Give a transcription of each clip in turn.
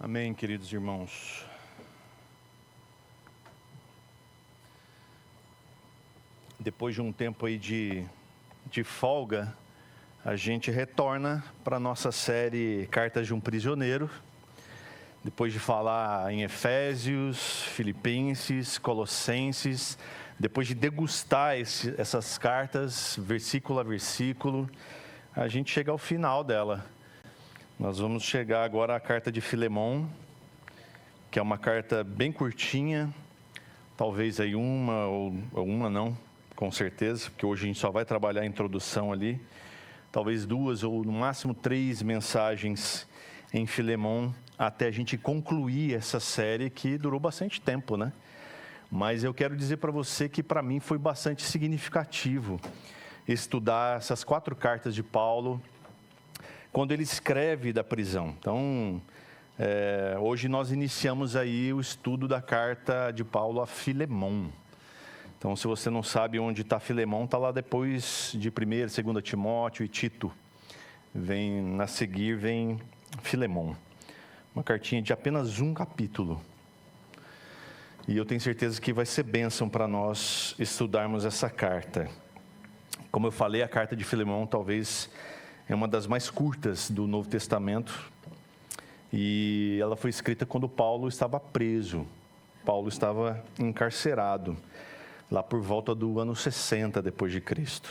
Amém, queridos irmãos. Depois de um tempo aí de folga, a gente retorna para a nossa série Cartas de um Prisioneiro. Depois de falar em Efésios, Filipenses, Colossenses, depois de degustar essas cartas, versículo a versículo, a gente chega ao final dela. Nós vamos chegar agora à carta de Filemon, que é uma carta bem curtinha, talvez aí uma ou uma não, com certeza, porque hoje a gente só vai trabalhar a introdução ali, talvez 2 ou no máximo 3 mensagens em Filemon, até a gente concluir essa série que durou bastante tempo, né? Mas eu quero dizer para você que para mim foi bastante significativo estudar essas 4 cartas de Paulo, quando ele escreve da prisão. Então, hoje nós iniciamos aí o estudo da carta de Paulo a Filemon. Então, se você não sabe onde está Filemon, está lá depois de 1ª, 2ª Timóteo e Tito. A seguir vem Filemon. Uma cartinha de apenas um capítulo. E eu tenho certeza que vai ser bênção para nós estudarmos essa carta. Como eu falei, a carta de Filemon talvez é uma das mais curtas do Novo Testamento, e ela foi escrita quando Paulo estava preso. Paulo estava encarcerado, lá por volta do ano 60 depois de Cristo.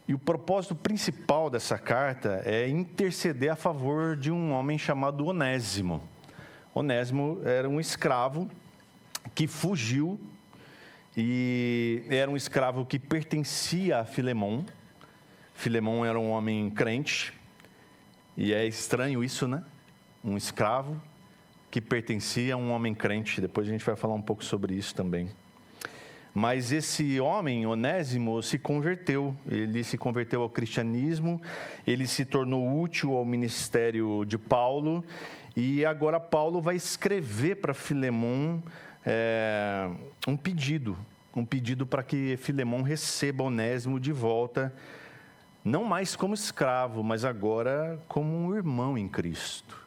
E o propósito principal dessa carta é interceder a favor de um homem chamado Onésimo. Onésimo era um escravo que fugiu, e era um escravo que pertencia a Filemon. Filemon era um homem crente, e é estranho isso, né? Um escravo que pertencia a um homem crente. Depois a gente vai falar um pouco sobre isso também. Mas esse homem, Onésimo, se converteu. Ele se converteu ao cristianismo, ele se tornou útil ao ministério de Paulo, e agora Paulo vai escrever para Filemon um pedido para que Filemon receba Onésimo de volta, não mais como escravo, mas agora como um irmão em Cristo.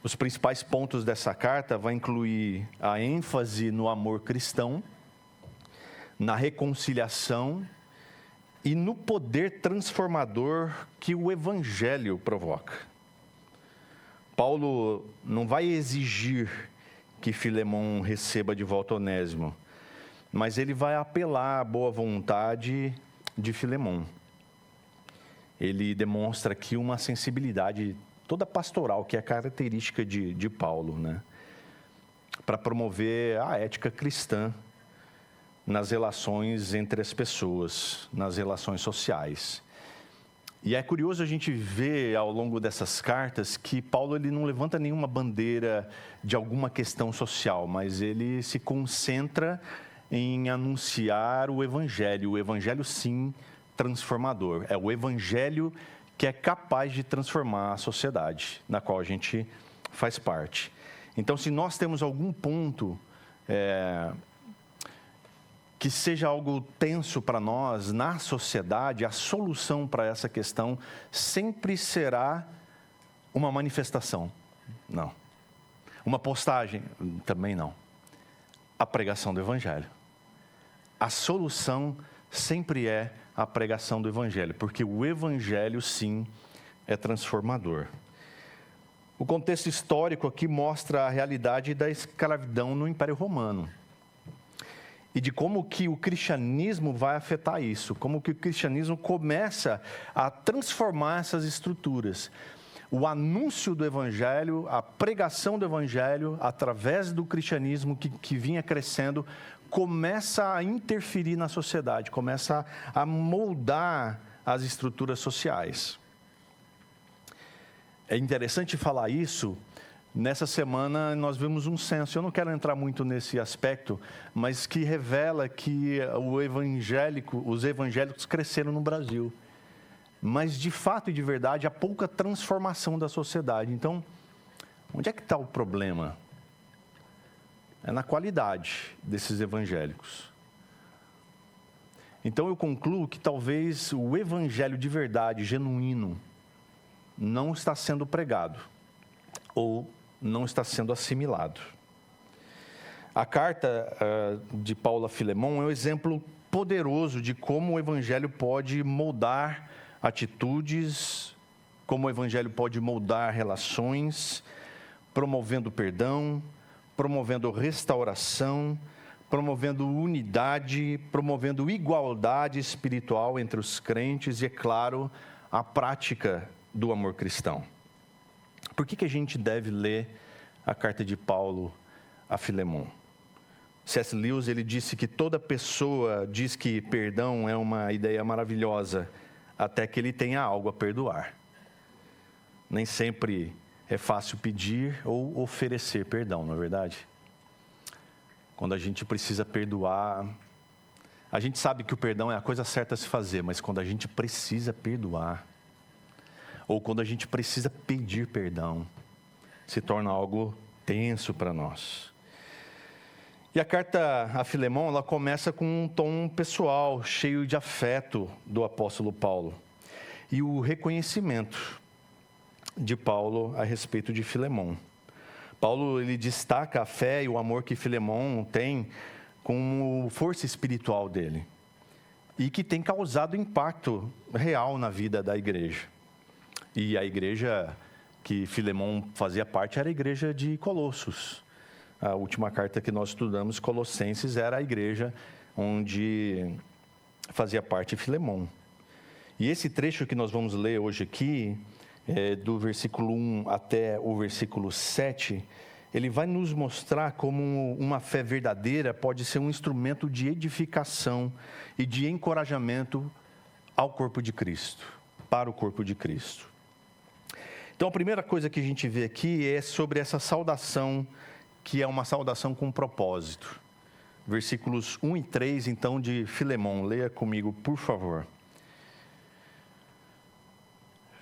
Os principais pontos dessa carta vão incluir a ênfase no amor cristão, na reconciliação e no poder transformador que o Evangelho provoca. Paulo não vai exigir que Filemon receba de volta Onésimo, mas ele vai apelar à boa vontade de Filemon. Ele demonstra aqui uma sensibilidade toda pastoral, que é característica de Paulo, né? Para promover a ética cristã nas relações entre as pessoas, nas relações sociais. E é curioso a gente ver ao longo dessas cartas que Paulo ele não levanta nenhuma bandeira de alguma questão social, mas ele se concentra em anunciar o Evangelho sim transformador. É o Evangelho que é capaz de transformar a sociedade na qual a gente faz parte. Então, se nós temos algum ponto que seja algo tenso para nós na sociedade, a solução para essa questão sempre será uma manifestação. Não. Uma postagem? Também não. A pregação do Evangelho. A solução sempre é a pregação do Evangelho, porque o Evangelho, sim, é transformador. O contexto histórico aqui mostra a realidade da escravidão no Império Romano e de como que o cristianismo vai afetar isso, como que o cristianismo começa a transformar essas estruturas. O anúncio do Evangelho, a pregação do Evangelho, através do cristianismo que vinha crescendo, começa a interferir na sociedade, começa a moldar as estruturas sociais. É interessante falar isso. Nessa semana nós vimos um censo, eu não quero entrar muito nesse aspecto, mas que revela que os evangélicos cresceram no Brasil. Mas de fato e de verdade há pouca transformação da sociedade. Então, onde é que está o problema? É na qualidade desses evangélicos. Então eu concluo que talvez o evangelho de verdade, genuíno, não está sendo pregado. ou não está sendo assimilado. A carta de Paulo a Filemon é um exemplo poderoso de como o Evangelho pode moldar atitudes, como o Evangelho pode moldar relações, promovendo perdão, promovendo restauração, promovendo unidade, promovendo igualdade espiritual entre os crentes e, é claro, a prática do amor cristão. Por que a gente deve ler a carta de Paulo a Filemon? C.S. Lewis, ele disse que toda pessoa diz que perdão é uma ideia maravilhosa, até que ele tenha algo a perdoar. Nem sempre é fácil pedir ou oferecer perdão, não é verdade? Quando a gente precisa perdoar, a gente sabe que o perdão é a coisa certa a se fazer, mas quando a gente precisa perdoar, ou quando a gente precisa pedir perdão, se torna algo tenso para nós. E a carta a Filemon, ela começa com um tom pessoal, cheio de afeto do apóstolo Paulo. E o reconhecimento de Paulo a respeito de Filemon. Paulo, ele destaca a fé e o amor que Filemon tem como força espiritual dele. E que tem causado impacto real na vida da igreja. E a igreja que Filemon fazia parte era a igreja de Colossos. A última carta que nós estudamos, Colossenses, era a igreja onde fazia parte Filemon. E esse trecho que nós vamos ler hoje aqui, do versículo 1 até o versículo 7, ele vai nos mostrar como uma fé verdadeira pode ser um instrumento de edificação e de encorajamento ao corpo de Cristo, para o corpo de Cristo. Então, a primeira coisa que a gente vê aqui é sobre essa saudação, que é uma saudação com propósito. Versículos 1 e 3, então, de Filemon. Leia comigo, por favor.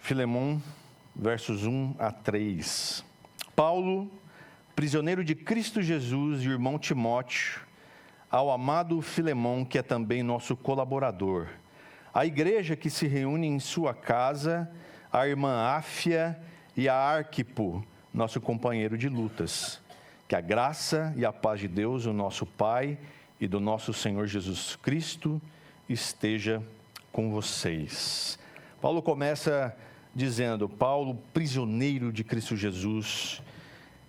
Filemon, versos 1 a 3. Paulo, prisioneiro de Cristo Jesus, e o irmão Timóteo, ao amado Filemon, que é também nosso colaborador, a igreja que se reúne em sua casa, a irmã Áfia e a Arquipo, nosso companheiro de lutas. Que a graça e a paz de Deus, o nosso Pai, e do nosso Senhor Jesus Cristo, esteja com vocês. Paulo começa dizendo, Paulo, prisioneiro de Cristo Jesus,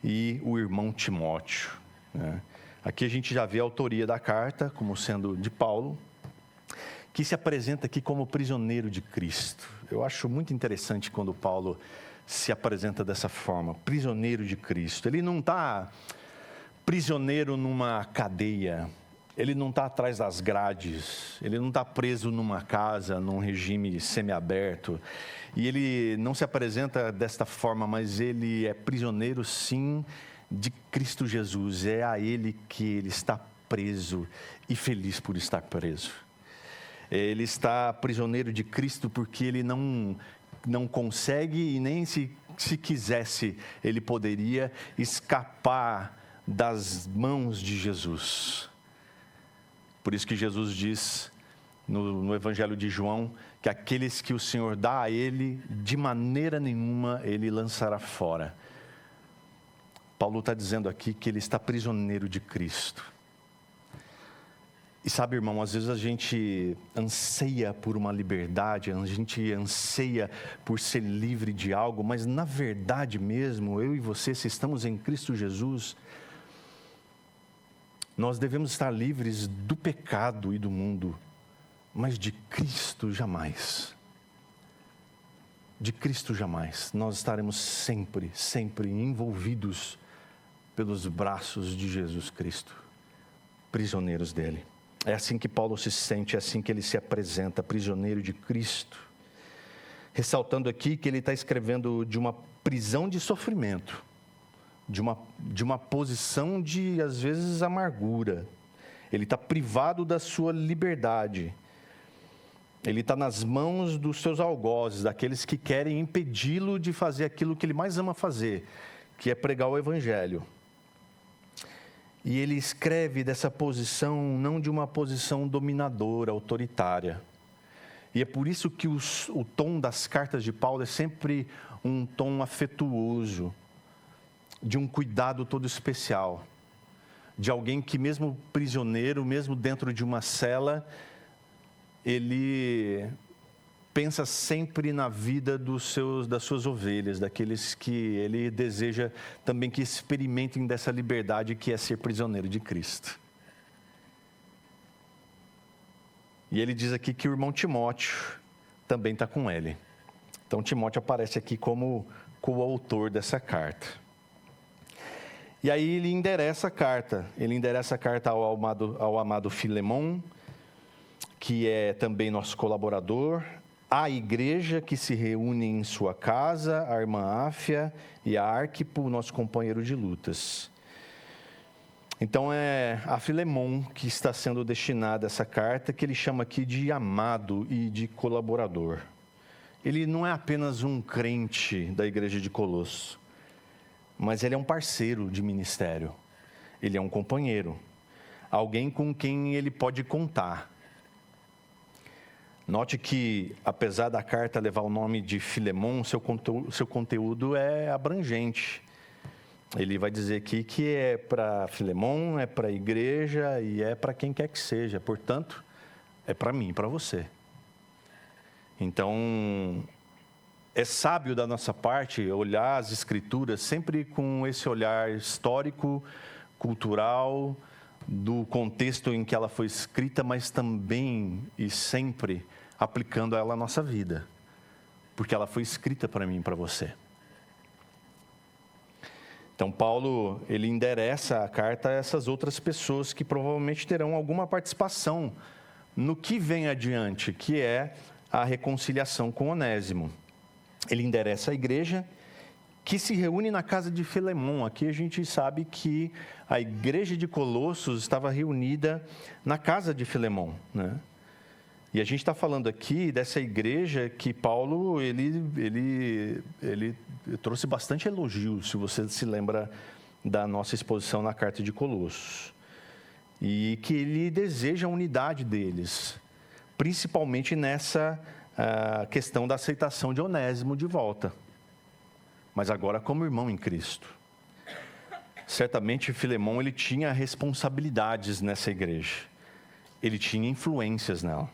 e o irmão Timóteo. Aqui a gente já vê a autoria da carta, como sendo de Paulo, que se apresenta aqui como prisioneiro de Cristo. Eu acho muito interessante quando Paulo se apresenta dessa forma, prisioneiro de Cristo. Ele não está prisioneiro numa cadeia, ele não está atrás das grades, ele não está preso numa casa, num regime semiaberto, e ele não se apresenta desta forma, mas ele é prisioneiro sim de Cristo Jesus, é a ele que ele está preso e feliz por estar preso. Ele está prisioneiro de Cristo porque ele não consegue e nem se quisesse, ele poderia escapar das mãos de Jesus. Por isso que Jesus diz no Evangelho de João, que aqueles que o Senhor dá a ele, de maneira nenhuma ele lançará fora. Paulo está dizendo aqui que ele está prisioneiro de Cristo. E sabe, irmão, às vezes a gente anseia por uma liberdade, a gente anseia por ser livre de algo, mas na verdade mesmo, eu e você, se estamos em Cristo Jesus, nós devemos estar livres do pecado e do mundo, mas de Cristo jamais. De Cristo jamais. Nós estaremos sempre, sempre envolvidos pelos braços de Jesus Cristo, prisioneiros dele. É assim que Paulo se sente, é assim que ele se apresenta, prisioneiro de Cristo. Ressaltando aqui que ele está escrevendo de uma prisão de sofrimento, de uma posição de, às vezes, amargura. Ele está privado da sua liberdade. Ele está nas mãos dos seus algozes, daqueles que querem impedi-lo de fazer aquilo que ele mais ama fazer, que é pregar o Evangelho. E ele escreve dessa posição, não de uma posição dominadora, autoritária. E é por isso que o tom das cartas de Paulo é sempre um tom afetuoso. de um cuidado todo especial, de alguém que mesmo prisioneiro, mesmo dentro de uma cela, ele pensa sempre na vida das suas ovelhas, daqueles que ele deseja também que experimentem dessa liberdade que é ser prisioneiro de Cristo. E ele diz aqui que o irmão Timóteo também está com ele. Então Timóteo aparece aqui como coautor dessa carta. E aí ele endereça a carta. Ele endereça a carta ao amado Filemon, que é também nosso colaborador, a igreja que se reúne em sua casa, a irmã Áfia e a Arquipo, nosso companheiro de lutas. Então é a Filemon que está sendo destinada essa carta, que ele chama aqui de amado e de colaborador. Ele não é apenas um crente da igreja de Colosso, mas ele é um parceiro de ministério. Ele é um companheiro, alguém com quem ele pode contar. Note que, apesar da carta levar o nome de Filemon, seu conteúdo é abrangente. Ele vai dizer aqui que é para Filemon, é para a igreja e é para quem quer que seja. Portanto, é para mim, para você. Então, é sábio da nossa parte olhar as Escrituras sempre com esse olhar histórico, cultural, do contexto em que ela foi escrita, mas também e sempre aplicando ela à nossa vida. Porque ela foi escrita para mim e para você. Então, Paulo, ele endereça a carta a essas outras pessoas que provavelmente terão alguma participação no que vem adiante, que é a reconciliação com Onésimo. Ele endereça a igreja que se reúne na casa de Filemon. Aqui a gente sabe que a igreja de Colossos estava reunida na casa de Filemon, né? E a gente está falando aqui dessa igreja que Paulo, ele trouxe bastante elogio, se você se lembra da nossa exposição na carta de Colossos. E que ele deseja a unidade deles, principalmente nessa questão da aceitação de Onésimo de volta, mas agora como irmão em Cristo. Certamente Filemon, ele tinha responsabilidades nessa igreja, ele tinha influências nela.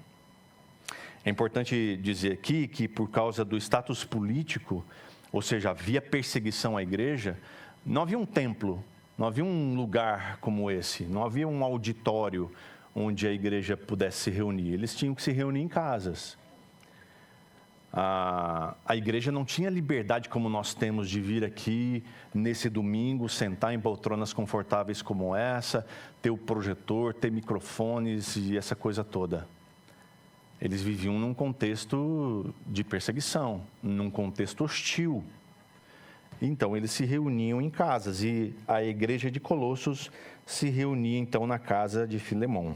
É importante dizer aqui que por causa do status político, ou seja, havia perseguição à igreja, não havia um templo, não havia um lugar como esse, não havia um auditório onde a igreja pudesse se reunir. Eles tinham que se reunir em casas. A igreja não tinha liberdade como nós temos de vir aqui nesse domingo, sentar em poltronas confortáveis como essa, ter o projetor, ter microfones e essa coisa toda. Eles viviam num contexto de perseguição, num contexto hostil. Então, eles se reuniam em casas e a igreja de Colossos se reunia, então, na casa de Filemon.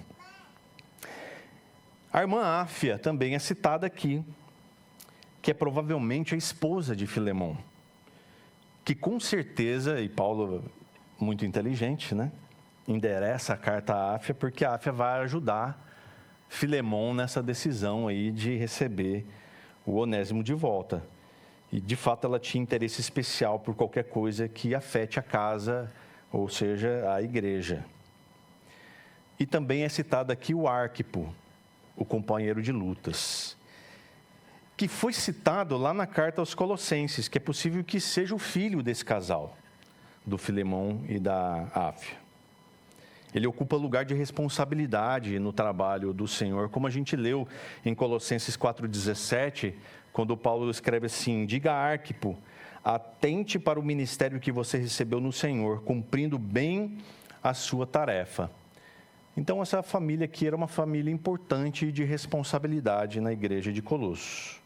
A irmã Áfia também é citada aqui, que é provavelmente a esposa de Filemon, que com certeza, e Paulo, muito inteligente, né, endereça a carta à Áfia, porque a Áfia vai ajudar Filemon nessa decisão aí de receber o Onésimo de volta. E, de fato, ela tinha interesse especial por qualquer coisa que afete a casa, ou seja, a igreja. E também é citado aqui o Arquipo, o companheiro de lutas, que foi citado lá na carta aos Colossenses, que é possível que seja o filho desse casal, do Filemon e da Áfia. Ele ocupa lugar de responsabilidade no trabalho do Senhor, como a gente leu em Colossenses 4,17, quando Paulo escreve assim: diga a Arquipo, atente para o ministério que você recebeu no Senhor, cumprindo bem a sua tarefa. Então, essa família aqui era uma família importante de responsabilidade na igreja de Colossos.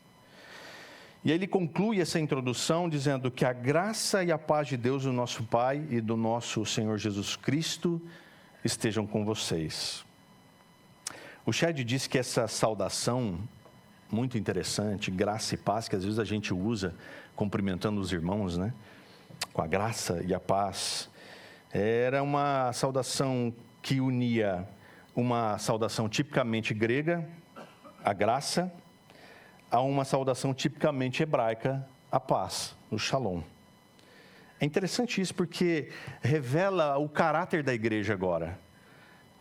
E aí ele conclui essa introdução dizendo que a graça e a paz de Deus, do nosso Pai e do nosso Senhor Jesus Cristo, estejam com vocês. O Chad disse que essa saudação, muito interessante, graça e paz, que às vezes a gente usa cumprimentando os irmãos, né? Com a graça e a paz, era uma saudação que unia uma saudação tipicamente grega, a graça, a uma saudação tipicamente hebraica, a paz, o shalom. É interessante isso porque revela o caráter da igreja agora,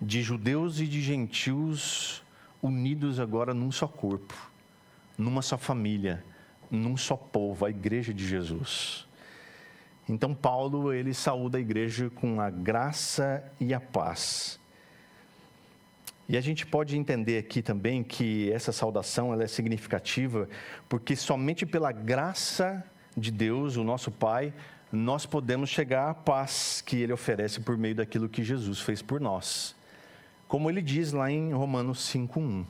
de judeus e de gentios unidos agora num só corpo, numa só família, num só povo, a igreja de Jesus. Então Paulo, ele saúda a igreja com a graça e a paz. E a gente pode entender aqui também que essa saudação ela é significativa, porque somente pela graça de Deus, o nosso Pai, nós podemos chegar à paz que Ele oferece por meio daquilo que Jesus fez por nós. Como Ele diz lá em Romanos 5:1.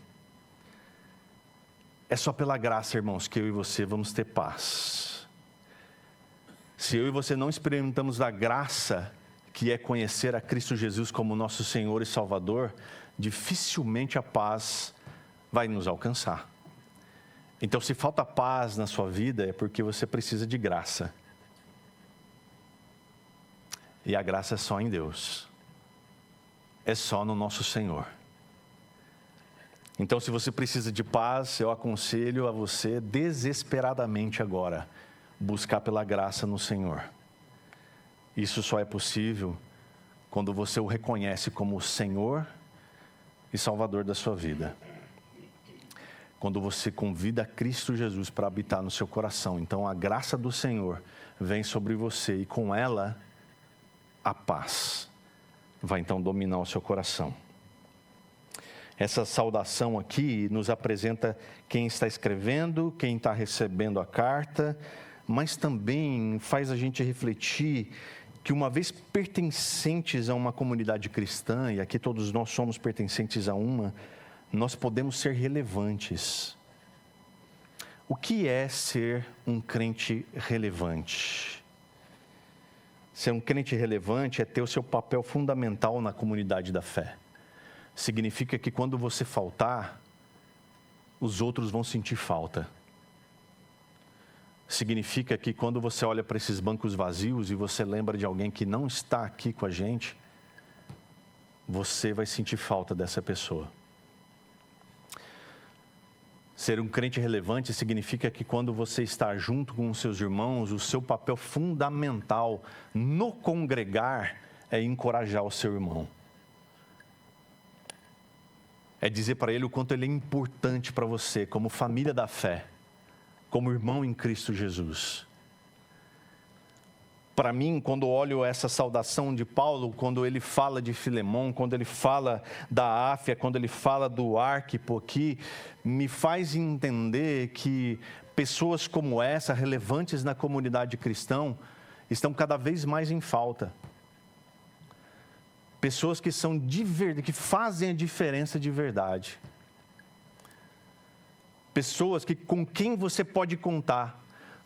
É só pela graça, irmãos, que eu e você vamos ter paz. Se eu e você não experimentamos da graça, que é conhecer a Cristo Jesus como nosso Senhor e Salvador, dificilmente a paz vai nos alcançar. Então, se falta paz na sua vida, é porque você precisa de graça. E a graça é só em Deus. É só no nosso Senhor. Então, se você precisa de paz, eu aconselho a você desesperadamente agora buscar pela graça no Senhor. Isso só é possível quando você o reconhece como o Senhor e Salvador da sua vida. Quando você convida Cristo Jesus para habitar no seu coração, então a graça do Senhor vem sobre você e com ela a paz vai então dominar o seu coração. Essa saudação aqui nos apresenta quem está escrevendo, quem está recebendo a carta, mas também faz a gente refletir que uma vez pertencentes a uma comunidade cristã, e aqui todos nós somos pertencentes a uma, nós podemos ser relevantes. O que é ser um crente relevante? Ser um crente relevante é ter o seu papel fundamental na comunidade da fé. Significa que quando você faltar, os outros vão sentir falta. Significa que quando você olha para esses bancos vazios e você lembra de alguém que não está aqui com a gente, você vai sentir falta dessa pessoa. Ser um crente relevante significa que quando você está junto com os seus irmãos, o seu papel fundamental no congregar é encorajar o seu irmão. É dizer para ele o quanto ele é importante para você, como família da fé, como irmão em Cristo Jesus. Para mim, quando olho essa saudação de Paulo, quando ele fala de Filemon, quando ele fala da Áfia, quando ele fala do Arquipo aqui, me faz entender que pessoas como essa, relevantes na comunidade cristã, estão cada vez mais em falta. Pessoas que são de verdade, que fazem a diferença de verdade. Pessoas com quem você pode contar.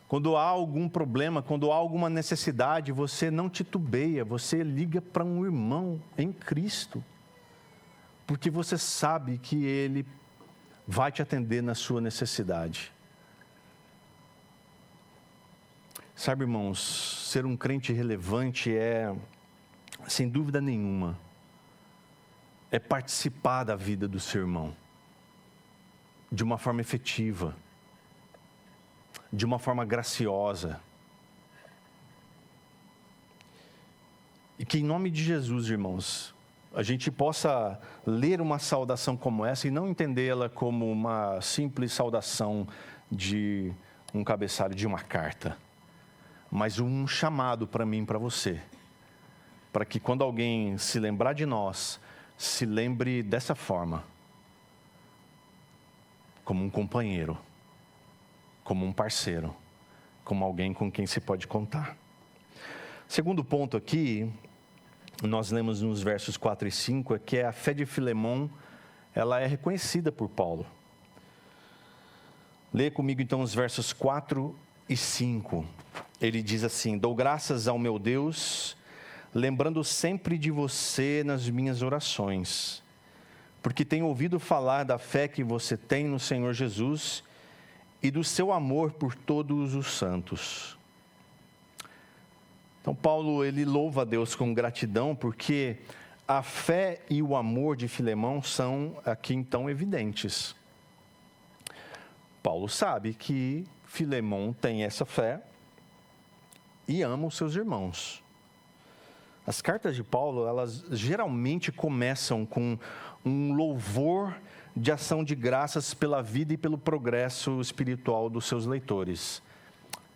Quando há algum problema, quando há alguma necessidade, você não titubeia, você liga para um irmão em Cristo. Porque você sabe que Ele vai te atender na sua necessidade. Sabe, irmãos, ser um crente relevante é, sem dúvida nenhuma, é participar da vida do seu irmão. De uma forma efetiva, de uma forma graciosa. E que em nome de Jesus, irmãos, a gente possa ler uma saudação como essa e não entendê-la como uma simples saudação de um cabeçalho de uma carta, mas um chamado para mim e para você, para que quando alguém se lembrar de nós, se lembre dessa forma, como um companheiro, como um parceiro, como alguém com quem se pode contar. Segundo ponto aqui, nós lemos nos versos 4 e 5, é que a fé de Filemon, ela é reconhecida por Paulo. Lê comigo então os versos 4 e 5. Ele diz assim: dou graças ao meu Deus, lembrando sempre de você nas minhas orações, porque tenho ouvido falar da fé que você tem no Senhor Jesus e do seu amor por todos os santos. Então Paulo, ele louva a Deus com gratidão, porque a fé e o amor de Filemão são aqui então evidentes. Paulo sabe que Filemão tem essa fé e ama os seus irmãos. As cartas de Paulo, elas geralmente começam com um louvor de ação de graças pela vida e pelo progresso espiritual dos seus leitores,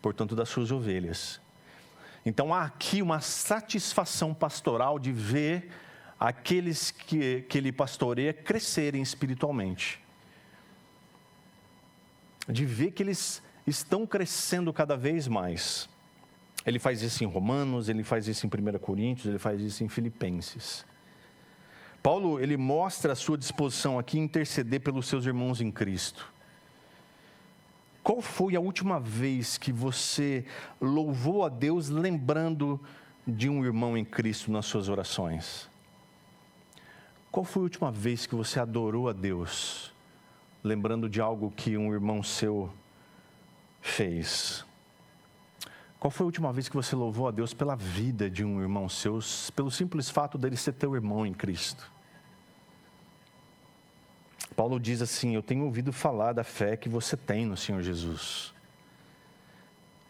portanto, das suas ovelhas. Então, há aqui uma satisfação pastoral de ver aqueles que ele pastoreia crescerem espiritualmente. De ver que eles estão crescendo cada vez mais. Ele faz isso em Romanos, ele faz isso em 1 Coríntios, ele faz isso em Filipenses. Paulo, ele mostra a sua disposição aqui em interceder pelos seus irmãos em Cristo. Qual foi a última vez que você louvou a Deus lembrando de um irmão em Cristo nas suas orações? Qual foi a última vez que você adorou a Deus lembrando de algo que um irmão seu fez? Qual foi a última vez que você louvou a Deus pela vida de um irmão seu, pelo simples fato dele ser teu irmão em Cristo? Paulo diz assim: eu tenho ouvido falar da fé que você tem no Senhor Jesus.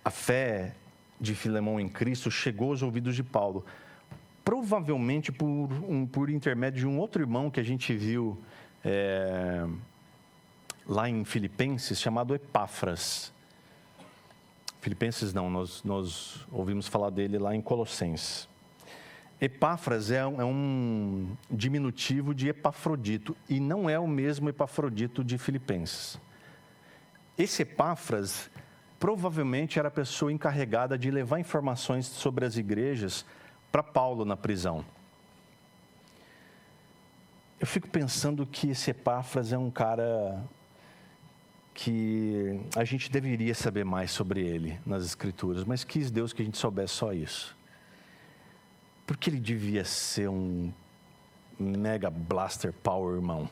A fé de Filemão em Cristo chegou aos ouvidos de Paulo, provavelmente por intermédio de um outro irmão que a gente viu lá em Filipenses, chamado Epáfras. Filipenses não, nós ouvimos falar dele lá em Colossenses. Epáfras é um diminutivo de Epafrodito, e não é o mesmo Epafrodito de Filipenses. Esse Epáfras provavelmente era a pessoa encarregada de levar informações sobre as igrejas para Paulo na prisão. Eu fico pensando que esse Epáfras é um cara que a gente deveria saber mais sobre ele nas Escrituras, mas quis Deus que a gente soubesse só isso. Porque ele devia ser um mega blaster power irmão.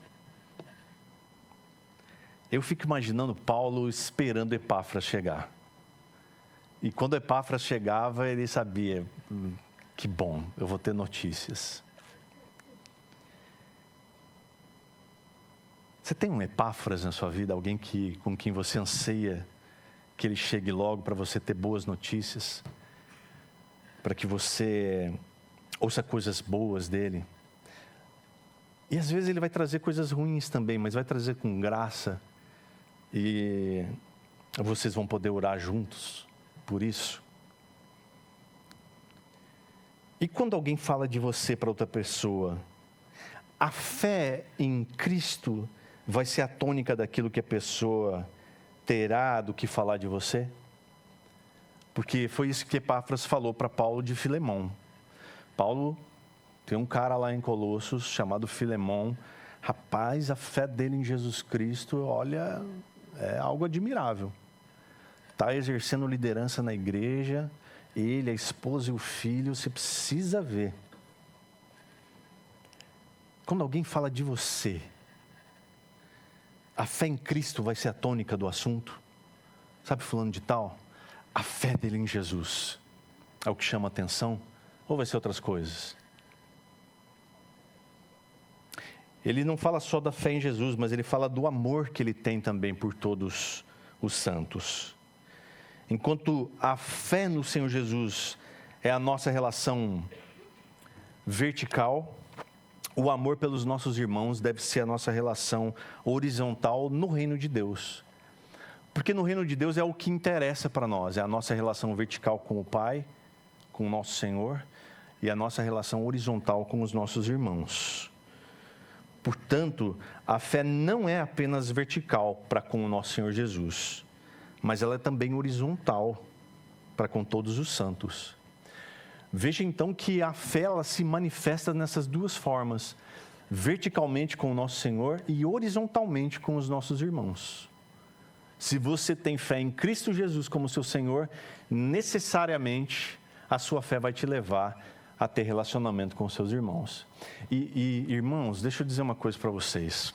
Eu fico imaginando Paulo esperando Epáfras chegar. E quando Epáfras chegava, ele sabia, que bom, eu vou ter notícias. Você tem um Epáfras na sua vida, alguém com quem você anseia que ele chegue logo para você ter boas notícias? Para que você ouça coisas boas dele? E às vezes ele vai trazer coisas ruins também, mas vai trazer com graça. E vocês vão poder orar juntos por isso. E quando alguém fala de você para outra pessoa, a fé em Cristo vai ser a tônica daquilo que a pessoa terá do que falar de você? Porque foi isso que Epáfras falou para Paulo de Filemão. Paulo tem um cara lá em Colossos chamado Filemão. Rapaz, a fé dele em Jesus Cristo, olha, é algo admirável. Está exercendo liderança na igreja, ele, a esposa e o filho, você precisa ver. Quando alguém fala de você, a fé em Cristo vai ser a tônica do assunto. Sabe fulano de tal? A fé dele em Jesus é o que chama a atenção? Ou vai ser outras coisas? Ele não fala só da fé em Jesus, mas ele fala do amor que ele tem também por todos os santos. Enquanto a fé no Senhor Jesus é a nossa relação vertical, o amor pelos nossos irmãos deve ser a nossa relação horizontal no reino de Deus. Porque no reino de Deus é o que interessa para nós, é a nossa relação vertical com o Pai, com o nosso Senhor, e a nossa relação horizontal com os nossos irmãos. Portanto, a fé não é apenas vertical para com o nosso Senhor Jesus, mas ela é também horizontal para com todos os santos. Veja então que a fé ela se manifesta nessas duas formas, verticalmente com o nosso Senhor e horizontalmente com os nossos irmãos. Se você tem fé em Cristo Jesus como seu Senhor, necessariamente a sua fé vai te levar a ter relacionamento com os seus irmãos. E irmãos, deixa eu dizer uma coisa para vocês.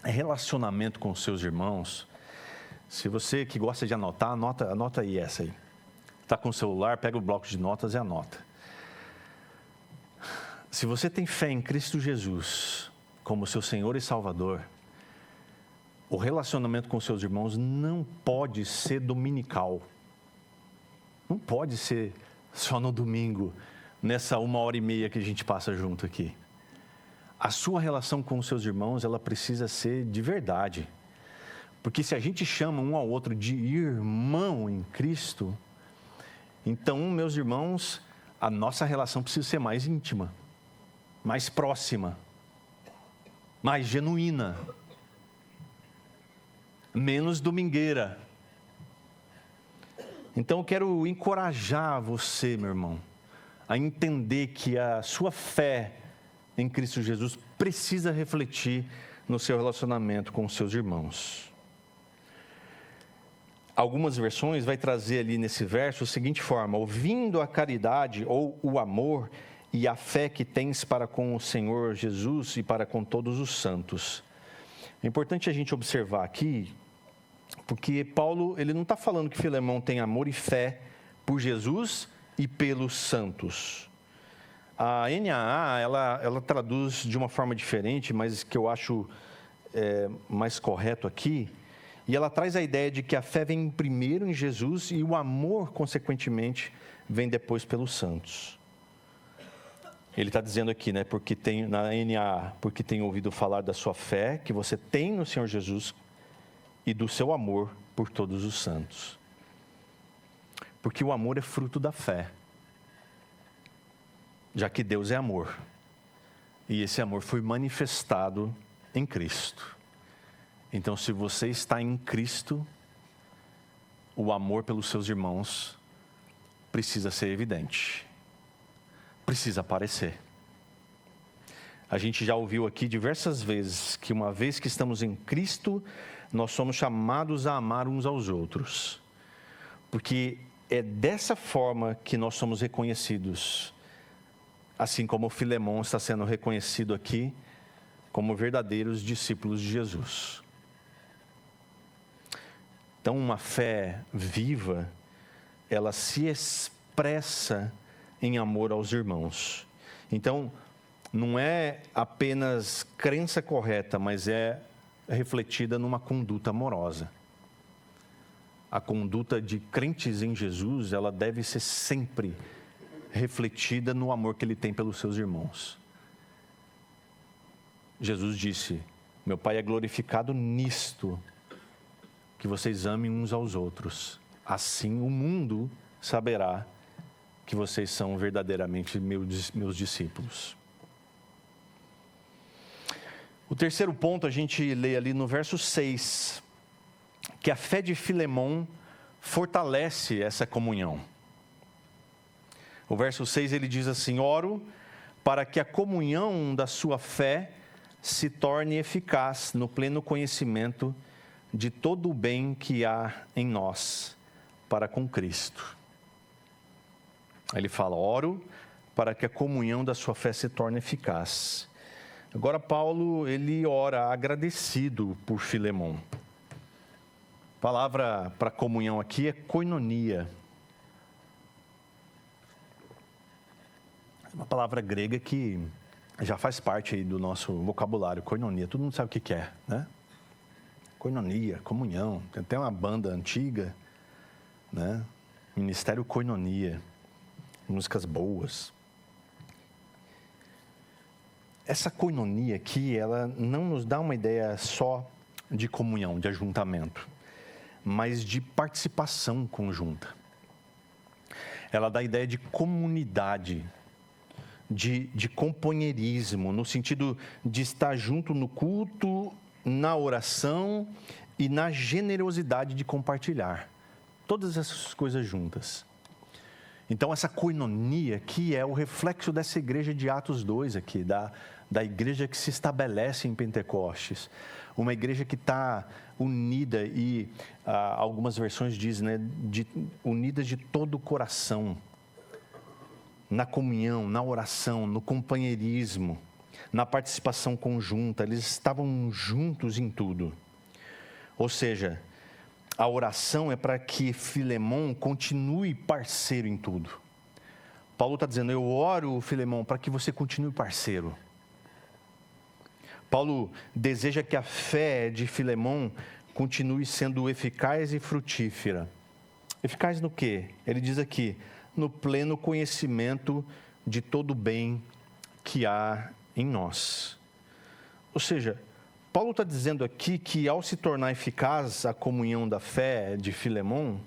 Relacionamento com os seus irmãos, se você que gosta de anotar, anota aí essa aí. Está com o celular, pega o bloco de notas e anota. Se você tem fé em Cristo Jesus como seu Senhor e Salvador, o relacionamento com seus irmãos não pode ser dominical. Não pode ser só no domingo, nessa 1h30 que a gente passa junto aqui. A sua relação com os seus irmãos, ela precisa ser de verdade. Porque se a gente chama um ao outro de irmão em Cristo, então, meus irmãos, a nossa relação precisa ser mais íntima, mais próxima, mais genuína, menos domingueira. Então, eu quero encorajar você, meu irmão, a entender que a sua fé em Cristo Jesus precisa refletir no seu relacionamento com os seus irmãos. Algumas versões vai trazer ali nesse verso a seguinte forma: ouvindo a caridade ou o amor e a fé que tens para com o Senhor Jesus e para com todos os santos. É importante a gente observar aqui, porque Paulo, ele não está falando que Filemão tem amor e fé por Jesus e pelos santos. A NAA, ela traduz de uma forma diferente, mas que eu acho mais correto aqui, e ela traz a ideia de que a fé vem primeiro em Jesus e o amor, consequentemente, vem depois pelos santos. Ele está dizendo aqui, né, porque tem, na NAA, porque tem ouvido falar da sua fé, que você tem no Senhor Jesus, e do seu amor por todos os santos. Porque o amor é fruto da fé, já que Deus é amor. E esse amor foi manifestado em Cristo. Então, se você está em Cristo, o amor pelos seus irmãos precisa ser evidente. Precisa aparecer. A gente já ouviu aqui diversas vezes que uma vez que estamos em Cristo, nós somos chamados a amar uns aos outros. Porque é dessa forma que nós somos reconhecidos. Assim como Filemão está sendo reconhecido aqui como verdadeiros discípulos de Jesus. Então, uma fé viva, ela se expressa em amor aos irmãos. Então, não é apenas crença correta, mas é refletida numa conduta amorosa. A conduta de crentes em Jesus, ela deve ser sempre refletida no amor que ele tem pelos seus irmãos. Jesus disse: meu Pai é glorificado nisto, que vocês amem uns aos outros. Assim o mundo saberá que vocês são verdadeiramente meus discípulos. O terceiro ponto a gente lê ali no verso 6, que a fé de Filemão fortalece essa comunhão. O verso 6 ele diz assim: oro para que a comunhão da sua fé se torne eficaz no pleno conhecimento de todo o bem que há em nós para com Cristo. Aí ele fala: oro para que a comunhão da sua fé se torne eficaz. Agora Paulo, ele ora agradecido por Filemão. A palavra para comunhão aqui é koinonia. É uma palavra grega que já faz parte aí do nosso vocabulário, koinonia. Todo mundo sabe o que é, né? Koinonia, comunhão. Tem até uma banda antiga, né? Ministério Koinonia. Músicas boas. Essa koinonia aqui, ela não nos dá uma ideia só de comunhão, de ajuntamento, mas de participação conjunta. Ela dá a ideia de comunidade, de companheirismo, no sentido de estar junto no culto, na oração e na generosidade de compartilhar. Todas essas coisas juntas. Então, essa koinonia aqui é o reflexo dessa igreja de Atos 2 aqui, da igreja que se estabelece em Pentecostes. Uma igreja que está unida e, algumas versões dizem, né, unida de todo o coração. Na comunhão, na oração, no companheirismo, na participação conjunta. Eles estavam juntos em tudo. Ou seja, a oração é para que Filemão continue parceiro em tudo. Paulo está dizendo: eu oro, Filemão, para que você continue parceiro. Paulo deseja que a fé de Filemão continue sendo eficaz e frutífera. Eficaz no quê? Ele diz aqui, no pleno conhecimento de todo o bem que há em nós. Ou seja, Paulo está dizendo aqui que ao se tornar eficaz a comunhão da fé de Filemon,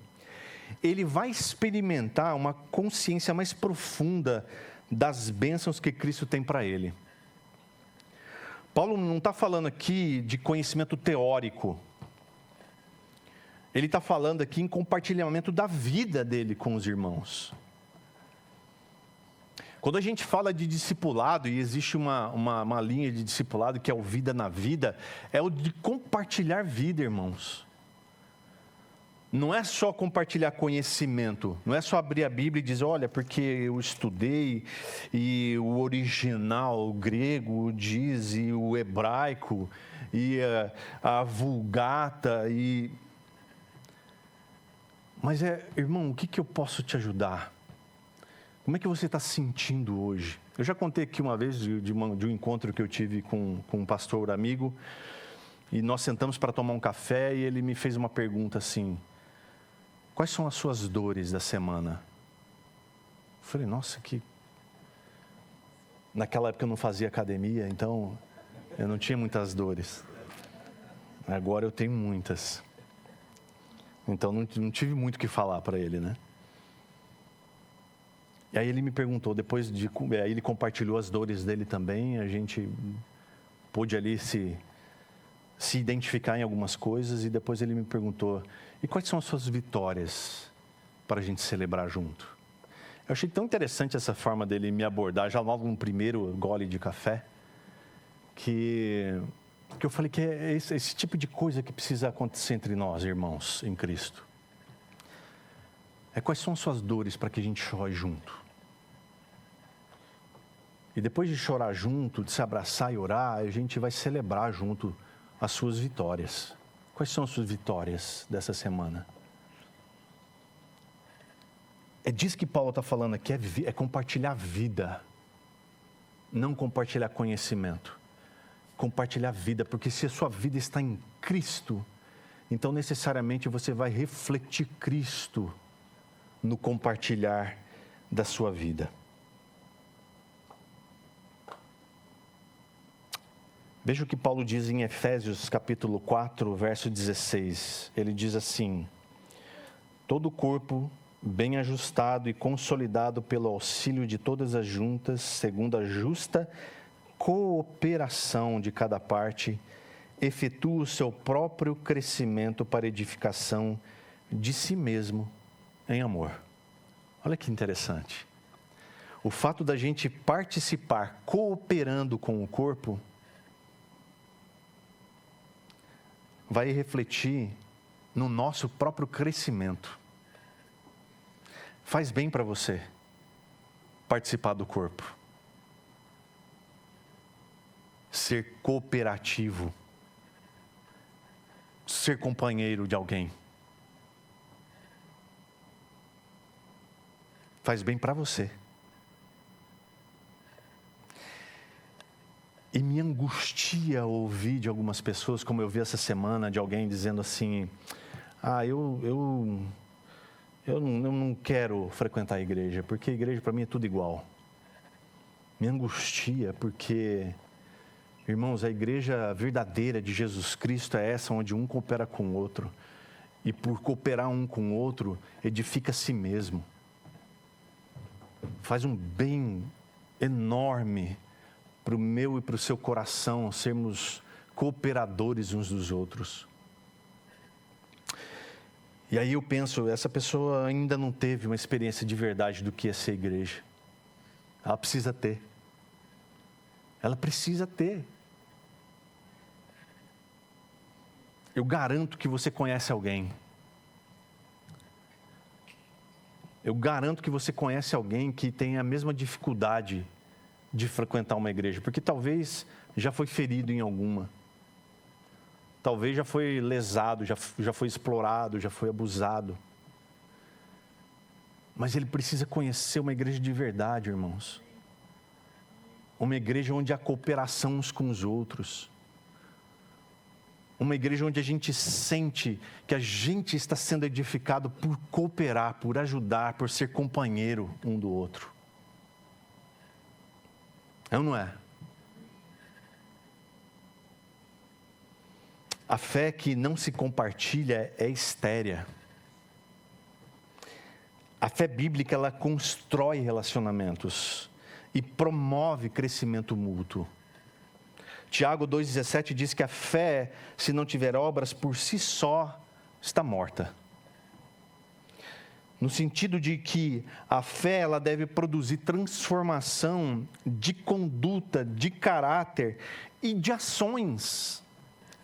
ele vai experimentar uma consciência mais profunda das bênçãos que Cristo tem para ele. Paulo não está falando aqui de conhecimento teórico. Ele está falando aqui em compartilhamento da vida dele com os irmãos. Quando a gente fala de discipulado, e existe uma linha de discipulado que é o vida na vida, é o de compartilhar vida, irmãos. Não é só compartilhar conhecimento, não é só abrir a Bíblia e dizer, olha, porque eu estudei e o original, o grego diz, e o hebraico, e a Vulgata, Mas irmão, o que eu posso te ajudar? Como é que você está se sentindo hoje? Eu já contei aqui uma vez de um encontro que eu tive com um pastor amigo, e nós sentamos para tomar um café e ele me fez uma pergunta assim, quais são as suas dores da semana? Eu falei, nossa, naquela época eu não fazia academia, então eu não tinha muitas dores. Agora eu tenho muitas. Então não tive muito o que falar para ele, né? E aí ele me perguntou, aí ele compartilhou as dores dele também, a gente pôde ali se identificar em algumas coisas, e depois ele me perguntou, e quais são as suas vitórias para a gente celebrar junto? Eu achei tão interessante essa forma dele me abordar, já logo no primeiro gole de café, que eu falei que é esse tipo de coisa que precisa acontecer entre nós, irmãos, em Cristo. Quais são as suas dores para que a gente chore junto? E depois de chorar junto, de se abraçar e orar, a gente vai celebrar junto as suas vitórias. Quais são as suas vitórias dessa semana? É disso que Paulo está falando aqui, é compartilhar vida, não compartilhar conhecimento. Compartilhar vida, porque se a sua vida está em Cristo, então necessariamente você vai refletir Cristo no compartilhar da sua vida. Veja o que Paulo diz em Efésios capítulo 4, verso 16. Ele diz assim, todo o corpo bem ajustado e consolidado pelo auxílio de todas as juntas, segundo a justa cooperação de cada parte, efetua o seu próprio crescimento para edificação de si mesmo em amor. Olha que interessante. O fato da gente participar, cooperando com o corpo, vai refletir no nosso próprio crescimento. Faz bem para você participar do corpo. Ser cooperativo. Ser companheiro de alguém. Faz bem para você. E me angustia ouvir de algumas pessoas, como eu vi essa semana, de alguém dizendo assim, eu não quero frequentar a igreja, porque a igreja para mim é tudo igual. Me angustia, porque, irmãos, a igreja verdadeira de Jesus Cristo é essa, onde um coopera com o outro, e por cooperar um com o outro, edifica a si mesmo. Faz um bem enorme para o meu e para o seu coração, sermos cooperadores uns dos outros. E aí eu penso, essa pessoa ainda não teve uma experiência de verdade do que é ser igreja. Ela precisa ter. Ela precisa ter. Eu garanto que você conhece alguém. Eu garanto que você conhece alguém que tem a mesma dificuldade de frequentar uma igreja, porque talvez já foi ferido em alguma, talvez já foi lesado, já foi explorado, já foi abusado, mas ele precisa conhecer uma igreja de verdade, irmãos, uma igreja onde há cooperação uns com os outros, Uma igreja onde a gente sente que a gente está sendo edificado por cooperar, por ajudar, por ser companheiro um do outro. É ou não é? A fé que não se compartilha é estérea. A fé bíblica, ela constrói relacionamentos e promove crescimento mútuo. Tiago 2,17 diz que a fé, se não tiver obras por si só, está morta. No sentido de que a fé, ela deve produzir transformação de conduta, de caráter e de ações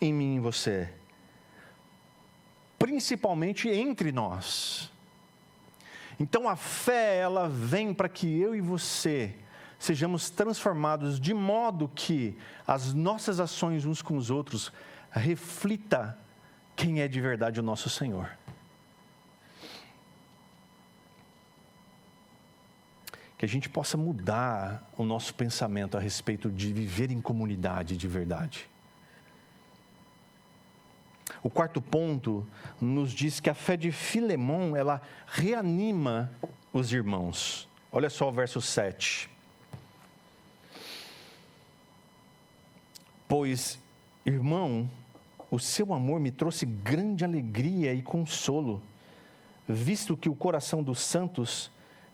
em mim e em você. Principalmente entre nós. Então a fé, ela vem para que eu e você sejamos transformados de modo que as nossas ações uns com os outros reflita quem é de verdade o nosso Senhor. Que a gente possa mudar o nosso pensamento a respeito de viver em comunidade de verdade. O quarto ponto nos diz que a fé de Filemão, ela reanima os irmãos. Olha só o verso 7. Pois, irmão, o seu amor me trouxe grande alegria e consolo, visto que o coração dos santos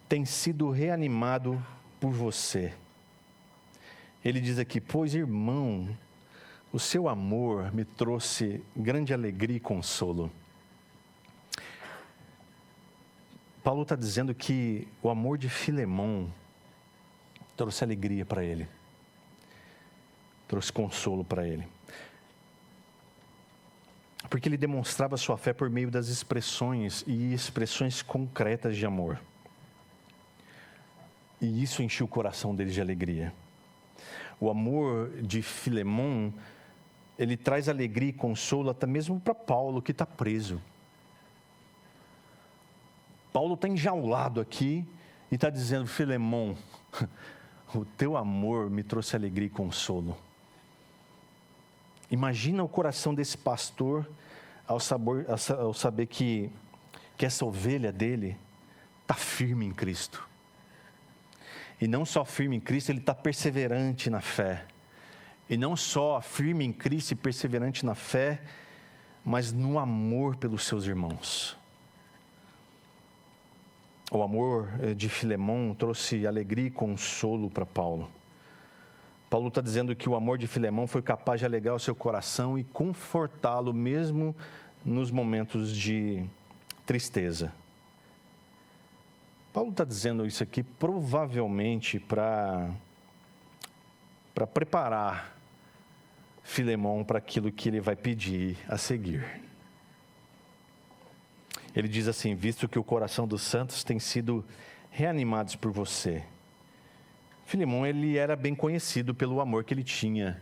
tem sido reanimado por você. Ele diz aqui, pois, irmão, o seu amor me trouxe grande alegria e consolo. Paulo está dizendo que o amor de Filemão trouxe alegria para ele. Trouxe consolo para ele. Porque ele demonstrava sua fé por meio das expressões e expressões concretas de amor. E isso encheu o coração dele de alegria. O amor de Filemão, ele traz alegria e consolo até mesmo para Paulo, que está preso. Paulo está enjaulado aqui e está dizendo, Filemão, o teu amor me trouxe alegria e consolo. Imagina o coração desse pastor ao saber que essa ovelha dele está firme em Cristo. E não só firme em Cristo, ele está perseverante na fé. E não só firme em Cristo e perseverante na fé, mas no amor pelos seus irmãos. O amor de Filemão trouxe alegria e consolo para Paulo. Paulo está dizendo que o amor de Filemão foi capaz de alegrar o seu coração e confortá-lo mesmo nos momentos de tristeza. Paulo está dizendo isso aqui provavelmente para preparar Filemão para aquilo que ele vai pedir a seguir. Ele diz assim, visto que o coração dos santos tem sido reanimados por você. Filemão, ele era bem conhecido pelo amor que ele tinha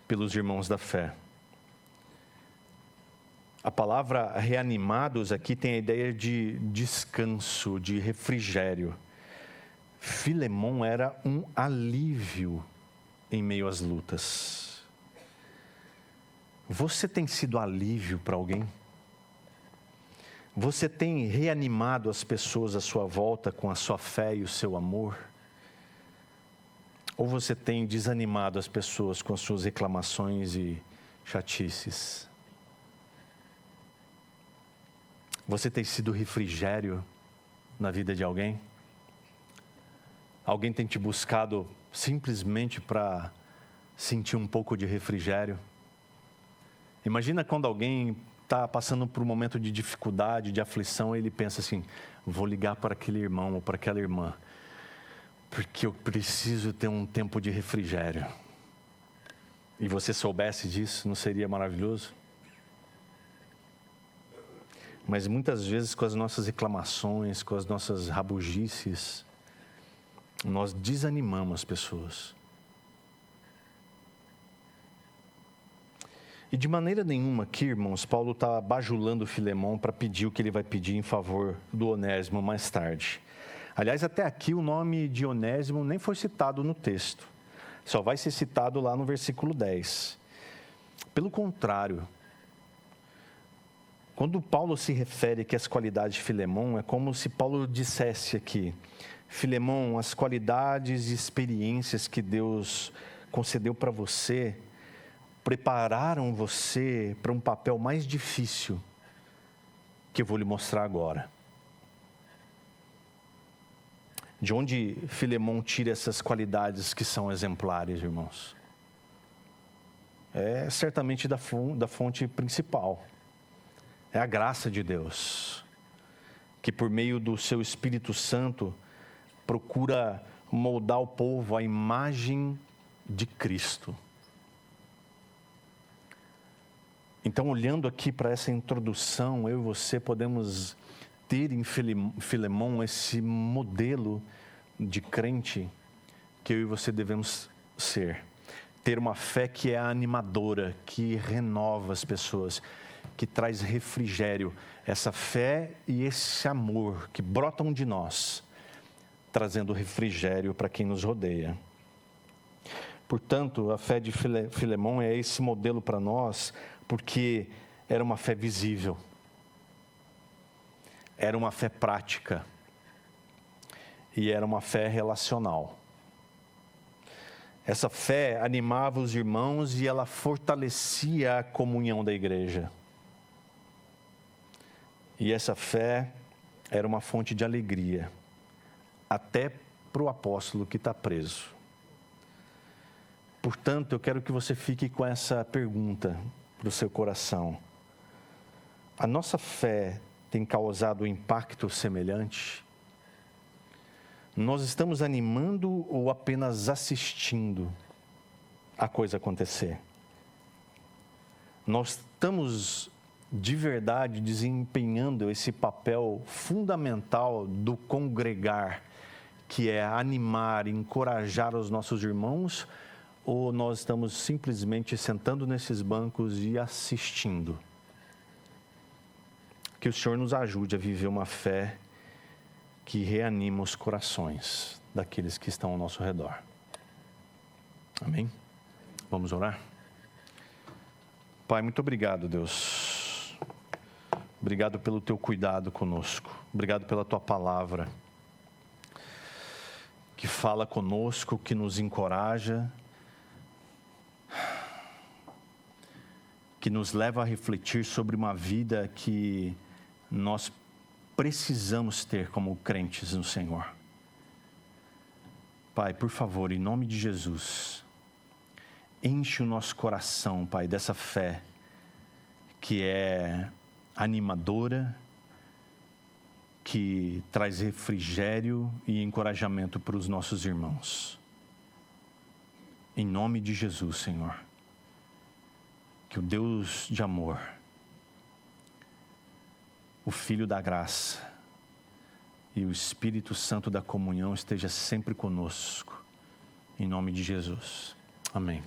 pelos irmãos da fé. A palavra reanimados aqui tem a ideia de descanso, de refrigério. Filemão era um alívio em meio às lutas. Você tem sido alívio para alguém? Você tem reanimado as pessoas à sua volta com a sua fé e o seu amor? Ou você tem desanimado as pessoas com as suas reclamações e chatices? Você tem sido refrigério na vida de alguém? Alguém tem te buscado simplesmente para sentir um pouco de refrigério? Imagina quando alguém está passando por um momento de dificuldade, de aflição, e ele pensa assim, vou ligar para aquele irmão ou para aquela irmã, porque eu preciso ter um tempo de refrigério. E você soubesse disso, não seria maravilhoso? Mas muitas vezes com as nossas reclamações, com as nossas rabugices, nós desanimamos as pessoas. E de maneira nenhuma aqui, irmãos, Paulo está bajulando Filemão para pedir o que ele vai pedir em favor do Onésimo mais tarde. Aliás, até aqui o nome de Onésimo nem foi citado no texto. Só vai ser citado lá no versículo 10. Pelo contrário, Quando Paulo se refere aqui às qualidades de Filemon, é como se Paulo dissesse aqui: Filemon, as qualidades e experiências que Deus concedeu para você prepararam você para um papel mais difícil que eu vou lhe mostrar agora. De onde Filemon tira essas qualidades que são exemplares, irmãos? É certamente da fonte principal. É a graça de Deus, que por meio do seu Espírito Santo procura moldar o povo à imagem de Cristo. Então, olhando aqui para essa introdução, eu e você podemos ter em Filemon esse modelo de crente que eu e você devemos ser. Ter uma fé que é animadora, que renova as pessoas, que traz refrigério. Essa fé e esse amor que brotam de nós, trazendo refrigério para quem nos rodeia. Portanto, a fé de Filemon é esse modelo para nós, porque era uma fé visível, era uma fé prática e era uma fé relacional. Essa fé animava os irmãos e ela fortalecia a comunhão da igreja. E essa fé era uma fonte de alegria, até para o apóstolo que está preso. Portanto, eu quero que você fique com essa pergunta para o seu coração: a nossa fé tem causado um impacto semelhante? Nós estamos animando ou apenas assistindo a coisa acontecer? Nós estamos de verdade desempenhando esse papel fundamental do congregar, que é animar, encorajar os nossos irmãos? Ou nós estamos simplesmente sentando nesses bancos e assistindo? Que o Senhor nos ajude a viver uma fé que reanima os corações daqueles que estão ao nosso redor. Amém? Vamos orar? Pai, muito obrigado, Deus. Obrigado pelo teu cuidado conosco. Obrigado pela tua palavra, que fala conosco, que nos encoraja, que nos leva a refletir sobre uma vida que nós precisamos ter como crentes no Senhor. Pai, por favor, em nome de Jesus, enche o nosso coração, Pai, dessa fé que é animadora, que traz refrigério e encorajamento para os nossos irmãos. Em nome de Jesus, Senhor, que o Deus de amor, o Filho da graça e o Espírito Santo da comunhão esteja sempre conosco. Em nome de Jesus. Amém.